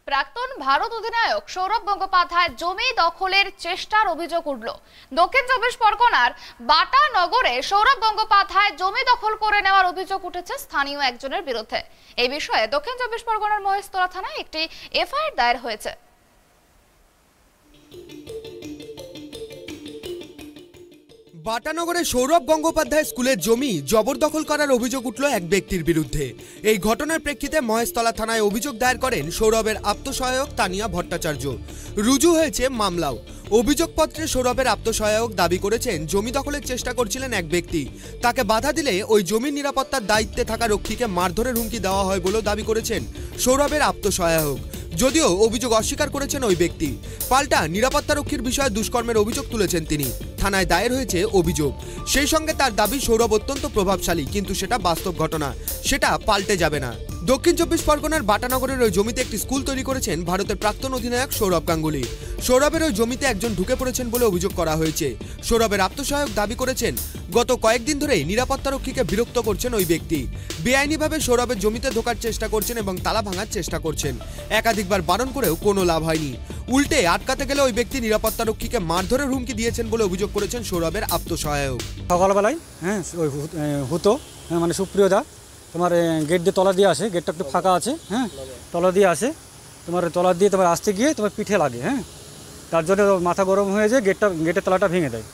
প্রাক্তন ভারত অধিনায়ক সৌরভ গঙ্গোপাধ্যায় জমি দখলের চেষ্টার অভিযোগ উঠল। দক্ষিণ চব্বিশ পরগনার বাটা নগরে সৌরভ গঙ্গোপাধ্যায় জমি দখল করে নেওয়ার অভিযোগ উঠেছে স্থানীয় একজনের বিরুদ্ধে। এই বিষয়ে দক্ষিণ চব্বিশ পরগনার মহেশতলা থানায় একটি এফআইআর দায়ের হয়েছে। বাটানগরে সৌরভ গঙ্গোপাধ্যায় স্কুলের জমি জবরদখল করার অভিযোগ উঠল এক ব্যক্তির বিরুদ্ধে। এই ঘটনার প্রেক্ষিতে মহেশতলা থানায় অভিযোগ দায়ের করেন সৌরভের আপ্তসহায়ক তানিয়া ভট্টাচার্য। রুজু হয়েছে মামলাও। অভিযোগপত্রে সৌরভের আপ্তসহায়ক দাবি করেছেন জমি দখলের চেষ্টা করছিলেন এক ব্যক্তি। তাকে বাধা দিলে ওই জমির নিরাপত্তার দায়িত্বে থাকা রক্ষীকে মারধরের হুমকি দেওয়া হয় বলেও দাবি করেছেন সৌরভের আপ্তসহায়ক। যদিও অভিযোগ অস্বীকার করেছেন ওই ব্যক্তি, পাল্টা নিরাপত্তারক্ষীর বিষয়ে দুষ্কর্মের অভিযোগ তুলেছেন তিনি। থানায় দায়ের হয়েছে অভিযোগ। সেই সঙ্গে তার দাবি সৌরভ অত্যন্ত প্রভাবশালী, কিন্তু সেটা বাস্তব ঘটনা, সেটা পাল্টে যাবে না। দক্ষিণ চব্বিশ পরগনার বাটানগরের ওই জমিতে একটি স্কুল তৈরি করেছেন ভারতের প্রাক্তন অধিনায়ক সৌরভ গাঙ্গুলি। সৌরভের ওই জমিতে একজন ঢুকে পড়েছেন বলে অভিযোগ করা হয়েছে। সৌরভের আপ্তসহায়ক দাবি করেছেন গত কয়েকদিন ধরেই নিরাপত্তারক্ষীকে বিরক্ত করছেন ওই ব্যক্তি। বেআইনিভাবে সৌরভের জমিতে ঢোকার চেষ্টা করছেন এবং তালা ভাঙার চেষ্টা করছেন। একাধিকবার বারণ করেও কোনো লাভ হয়নি। উল্টে আটকাতে গেলে ওই ব্যক্তি নিরাপত্তারক্ষীকে মারধরের হুমকি দিয়েছেন বলে অভিযোগ করেছেন সৌরভের আপ্তসহায়ক। সকালবেলায় ওই হতো মানে সুপ্রিয় দা তোমার গেট দিয়ে তলা দিয়ে আসে, গেটটা একটু ফাঁকা আছে, তলা দিয়ে আসে, তোমার তলা দিয়ে তোমার আসতে গিয়ে তোমার পিঠে লাগে, তার জন্য মাথা গরম হয়ে যায়, গেটের তলাটা ভেঙে দেয়।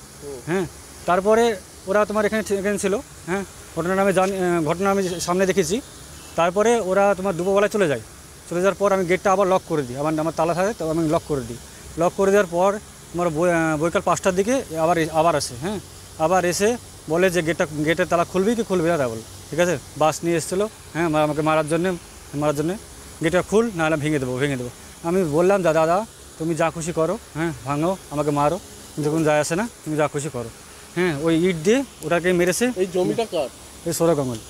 তারপরে ওরা তোমার এখানে ছিল, ঘটনা আমি সামনে দেখেছি। তারপরে ওরা তোমার দুপুরবেলায় চলে যাওয়ার পর আমি গেটটা আবার লক করে দিই, আমার তালা থাকে তো আমি লক করে দিই। লক করে দেওয়ার পর তোমার বৈকাল 5টার দিকে আবার আসে, আবার এসে বলে যে গেটের তালা খুলবি কি খুলবি না, তা বল ঠিক আছে। বাস নিয়ে এসেছিলো, আমাকে মারার জন্যে গেটটা খুল, নাহলে ভেঙে দেবো। আমি বললাম দাদা তুমি যা খুশি করো, ভাঙো, আমাকে মারো, কিন্তু কোনো যায় আসে না, তুমি যা খুশি করো। ওই ইট দিয়ে ওটাকে মেরেছে। এই জমিটা কার? এই সৌরভ গাঙ্গুলি।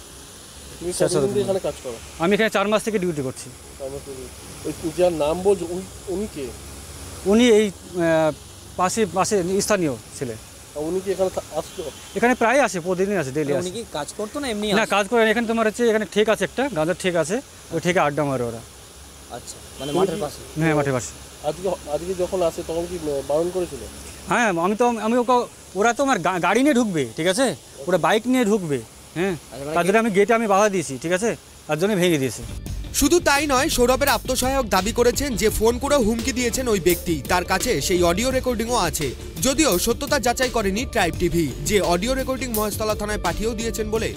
আমি এখানে 4 মাস থেকে ডিউটি করছি। যার নাম বলছো উনি কে? উনি এই পাশে স্থানীয় ছিলেন। উনি কি এখানে আসতো? এখানে প্রায় আসে, প্রতিদিন আসে, ডেইলি আসে। উনি কি কাজ করতো না এমনি? না, কাজ করে। এখানে তোমার হচ্ছে এখানে ঠেক আছে, একটা গাঁজার ঠেক আছে, ওই ঠেকে আড্ডা মারে ওরা। আচ্ছা, মানে মাঠের পাশে? হ্যাঁ, মাঠের পাশে। আজকে যখন আসে তখন কি বারণ করেছিল? হ্যাঁ, আমি ওকে, ওরা তো আমার গাড়ি নিয়ে ঢুকবে, ঠিক আছে, ওরা বাইক নিয়ে ঢুকবে, তার জন্য আমি গেটে বাধা দিয়েছি, ঠিক আছে, তার জন্য ভেঙে দিয়েছি। শুধু তাই নয়, সৌরভের আপ্তসহায়ক দাবি করেছেন যে ফোন করে হুমকি দিয়েছেন ওই ব্যক্তি, তার কাছে সেই অডিও রেকর্ডিংও আছে। যদিও সত্যতা যাচাই করেনি ট্রাইব টিভি, যে অডিও রেকর্ডিং মহেশতলা থানায় পাঠিয়েও দিয়েছেন বলে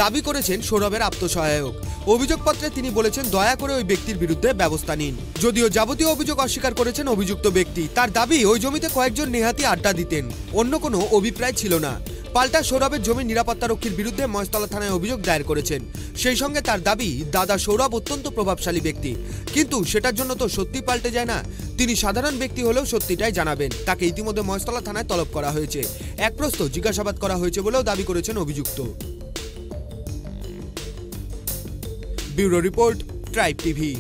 দাবি করেছেন সৌরভের আপ্তসহায়ক। অভিযোগপত্রে তিনি বলেছেন দয়া করে ওই ব্যক্তির বিরুদ্ধে ব্যবস্থা নিন। যদিও যাবতীয় অভিযোগ অস্বীকার করেছেন অভিযুক্ত ব্যক্তি। তার দাবি ওই জমিতে কয়েকজন নেহাতি আড্ডা দিতেন, অন্য কোনো অভিপ্রায় ছিল না। পাল্টা সৌরভের জমির নিরাপত্তারক্ষীর বিরুদ্ধে মহেশতলা থানায় অভিযোগ দায়ের করেছেন। সেই সঙ্গে তার দাবি দাদা সৌরভ অত্যন্ত প্রভাবশালী ব্যক্তি, কিন্তু সেটার জন্য তো সত্যি পাল্টে যায় না। তিনি সাধারণ ব্যক্তি হলেও সত্যিটাই জানাবেন। তাকে ইতিমধ্যে মহেশতলা থানায় তলব করা হয়েছে, এক প্রশ্ন জিজ্ঞাসাবাদ করা হয়েছে বলেও দাবি করেছেন অভিযুক্ত। Bureau report, tribe TV.